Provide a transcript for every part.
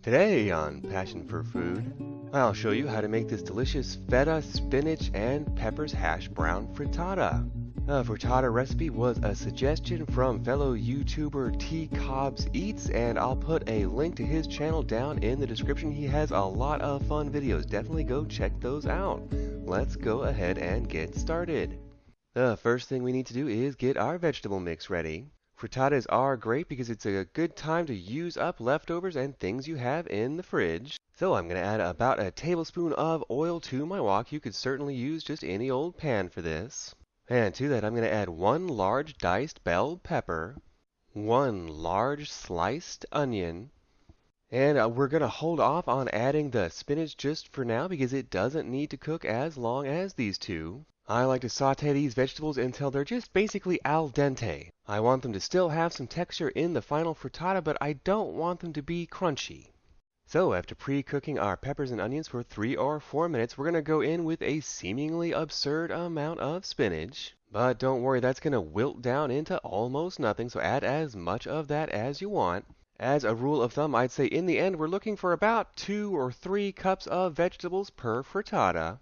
Today on Passion for Food, I'll show you how to make this delicious feta, spinach, and peppers hash brown frittata. The frittata recipe was a suggestion from fellow YouTuber T Cobbs Eats, and I'll put a link to his channel down in the description. He has a lot of fun videos. Definitely go check those out. Let's go ahead and get started. The first thing we need to do is get our vegetable mix ready. Frittatas are great because it's a good time to use up leftovers and things you have in the fridge. So I'm going to add about a tablespoon of oil to my wok. You could certainly use just any old pan for this. And to that I'm going to add one large diced bell pepper, one large sliced onion, and we're going to hold off on adding the spinach just for now because it doesn't need to cook as long as these two. I like to saute these vegetables until they're just basically al dente. I want them to still have some texture in the final frittata, but I don't want them to be crunchy. So after pre-cooking our peppers and onions for 3 or 4 minutes, we're going to go in with a seemingly absurd amount of spinach. But don't worry, that's going to wilt down into almost nothing, so add as much of that as you want. As a rule of thumb, I'd say in the end we're looking for about 2 or 3 cups of vegetables per frittata.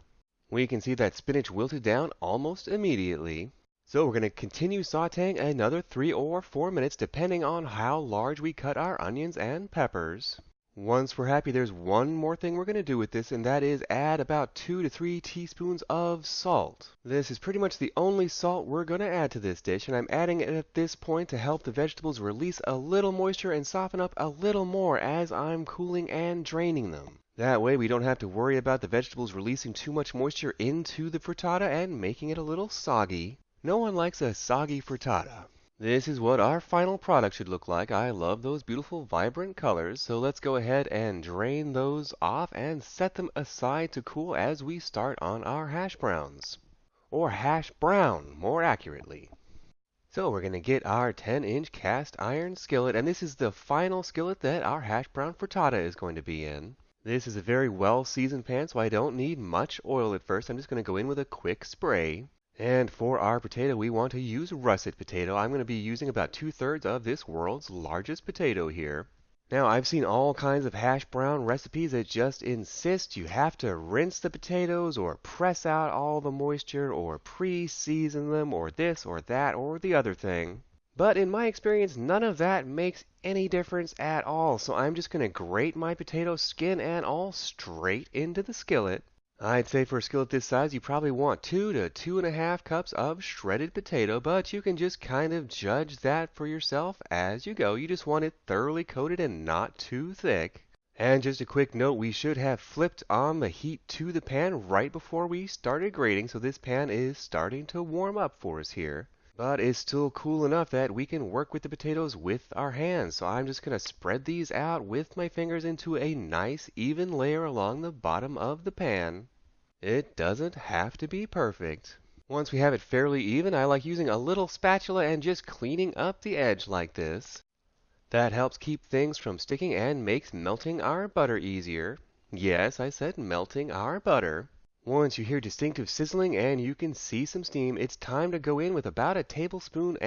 We can see that spinach wilted down almost immediately. So we're going to continue sauteing another 3 or 4 minutes depending on how large we cut our onions and peppers. Once we're happy, there's one more thing we're going to do with this, and that is add about 2 to 3 teaspoons of salt. This is pretty much the only salt we're going to add to this dish, and I'm adding it at this point to help the vegetables release a little moisture and soften up a little more as I'm cooling and draining them. That way we don't have to worry about the vegetables releasing too much moisture into the frittata and making it a little soggy. No one likes a soggy frittata. This is what our final product should look like. I love those beautiful vibrant colors, so let's go ahead and drain those off and set them aside to cool as we start on our hash browns. Or hash brown, more accurately. So we're going to get our 10-inch cast iron skillet, and this is the final skillet that our hash brown frittata is going to be in. This is a very well-seasoned pan, so I don't need much oil at first. I'm just going to go in with a quick spray. And for our potato, we want to use russet potato. I'm going to be using about 2/3 of this world's largest potato here. Now, I've seen all kinds of hash brown recipes that just insist you have to rinse the potatoes or press out all the moisture or pre-season them or this or that or the other thing. But in my experience, none of that makes any difference at all, so I'm just going to grate my potato skin and all straight into the skillet. I'd say for a skillet this size, you probably want 2 to 2.5 cups of shredded potato, but you can just kind of judge that for yourself as you go. You just want it thoroughly coated and not too thick. And just a quick note, we should have flipped on the heat to the pan right before we started grating, so this pan is starting to warm up for us here. But it's still cool enough that we can work with the potatoes with our hands. So I'm just going to spread these out with my fingers into a nice even layer along the bottom of the pan. It doesn't have to be perfect. Once we have it fairly even, I like using a little spatula and just cleaning up the edge like this. That helps keep things from sticking and makes melting our butter easier. Yes, I said melting our butter. Once you hear distinctive sizzling and you can see some steam, it's time to go in with about 1.5 tablespoons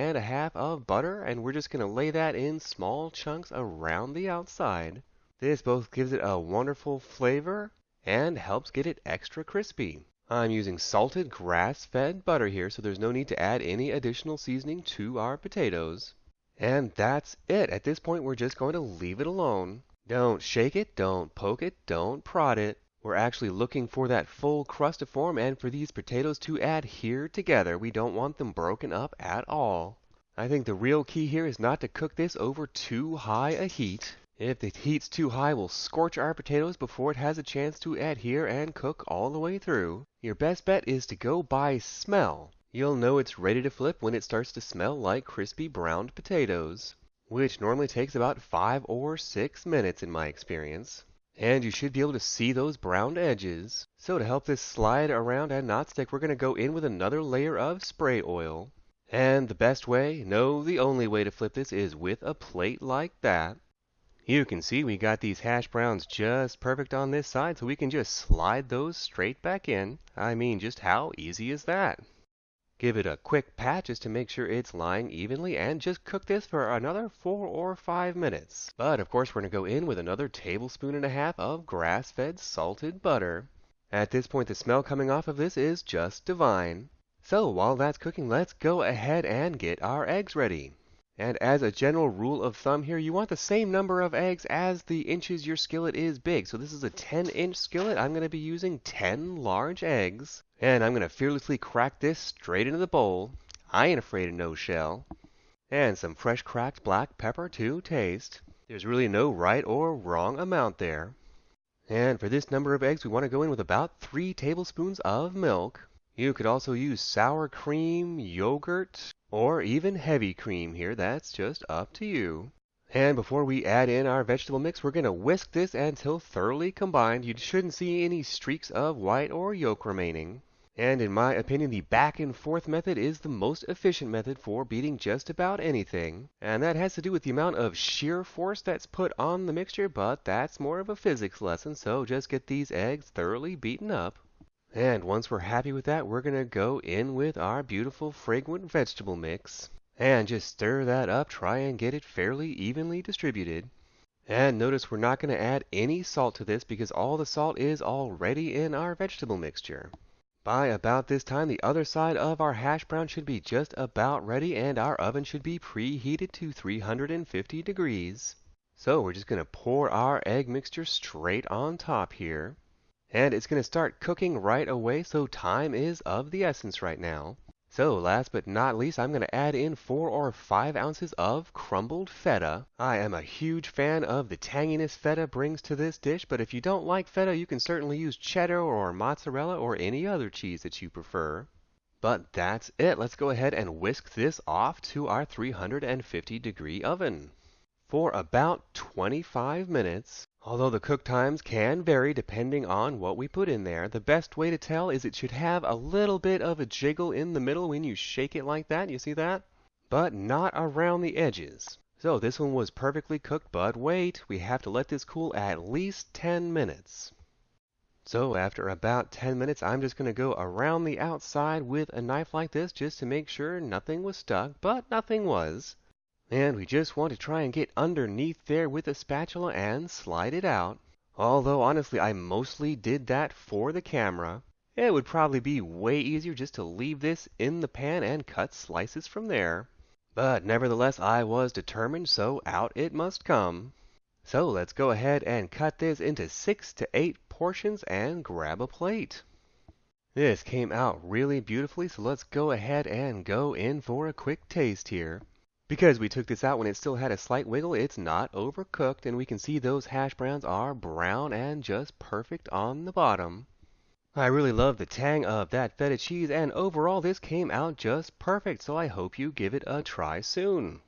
of butter, and we're just going to lay that in small chunks around the outside. This both gives it a wonderful flavor and helps get it extra crispy. I'm using salted grass-fed butter here, so there's no need to add any additional seasoning to our potatoes. And that's it. At this point, we're just going to leave it alone. Don't shake it, don't poke it, don't prod it. We're actually looking for that full crust to form and for these potatoes to adhere together. We don't want them broken up at all. I think the real key here is not to cook this over too high a heat. If the heat's too high, we'll scorch our potatoes before it has a chance to adhere and cook all the way through. Your best bet is to go by smell. You'll know it's ready to flip when it starts to smell like crispy browned potatoes, which normally takes about 5 or 6 minutes in my experience. And you should be able to see those browned edges. So to help this slide around and not stick, we're going to go in with another layer of spray oil. And the best way, no, the only way to flip this is with a plate like that. You can see we got these hash browns just perfect on this side, so we can just slide those straight back in. I mean, just how easy is that? Give it a quick pat just to make sure it's lying evenly, and just cook this for another 4 or 5 minutes. But of course we're going to go in with another tablespoon and a half of grass-fed salted butter. At this point the smell coming off of this is just divine. So while that's cooking, let's go ahead and get our eggs ready. And as a general rule of thumb here, you want the same number of eggs as the inches your skillet is big. So this is a 10-inch skillet. I'm going to be using 10 large eggs. And I'm going to fearlessly crack this straight into the bowl. I ain't afraid of no shell. And some fresh cracked black pepper to taste. There's really no right or wrong amount there. And for this number of eggs, we want to go in with about 3 tablespoons of milk. You could also use sour cream, yogurt, or even heavy cream here. That's just up to you. And before we add in our vegetable mix, we're going to whisk this until thoroughly combined. You shouldn't see any streaks of white or yolk remaining. And in my opinion, the back and forth method is the most efficient method for beating just about anything. And that has to do with the amount of shear force that's put on the mixture, but that's more of a physics lesson, so just get these eggs thoroughly beaten up. And once we're happy with that, we're going to go in with our beautiful fragrant vegetable mix. And just stir that up, try and get it fairly evenly distributed. And notice we're not going to add any salt to this because all the salt is already in our vegetable mixture. By about this time, the other side of our hash brown should be just about ready, and our oven should be preheated to 350 degrees. So we're just going to pour our egg mixture straight on top here. And it's going to start cooking right away, so time is of the essence right now. So last but not least, I'm going to add in 4 or 5 ounces of crumbled feta. I am a huge fan of the tanginess feta brings to this dish, but if you don't like feta, you can certainly use cheddar or mozzarella or any other cheese that you prefer. But that's it. Let's go ahead and whisk this off to our 350 degree oven for about 25 minutes. Although the cook times can vary depending on what we put in there, the best way to tell is it should have a little bit of a jiggle in the middle when you shake it like that. You see that? But not around the edges. So this one was perfectly cooked, but wait, we have to let this cool at least 10 minutes. So after about 10 minutes, I'm just going to go around the outside with a knife like this just to make sure nothing was stuck, but nothing was. And we just want to try and get underneath there with a spatula and slide it out. Although honestly, I mostly did that for the camera. It would probably be way easier just to leave this in the pan and cut slices from there. But nevertheless, I was determined, so out it must come. So let's go ahead and cut this into 6 to 8 portions and grab a plate. This came out really beautifully, so let's go ahead and go in for a quick taste here. Because we took this out when it still had a slight wiggle, it's not overcooked, and we can see those hash browns are brown and just perfect on the bottom. I really love the tang of that feta cheese, and overall this came out just perfect, so I hope you give it a try soon.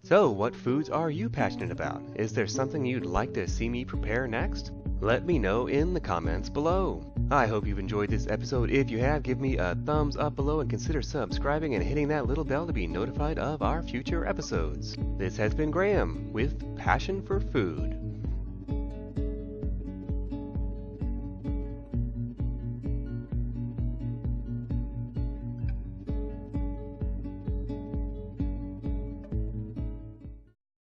So, what foods are you passionate about? Is there something you'd like to see me prepare next? Let me know in the comments below. I hope you've enjoyed this episode. If you have, give me a thumbs up below and consider subscribing and hitting that little bell to be notified of our future episodes. This has been Graham with Passion for Food.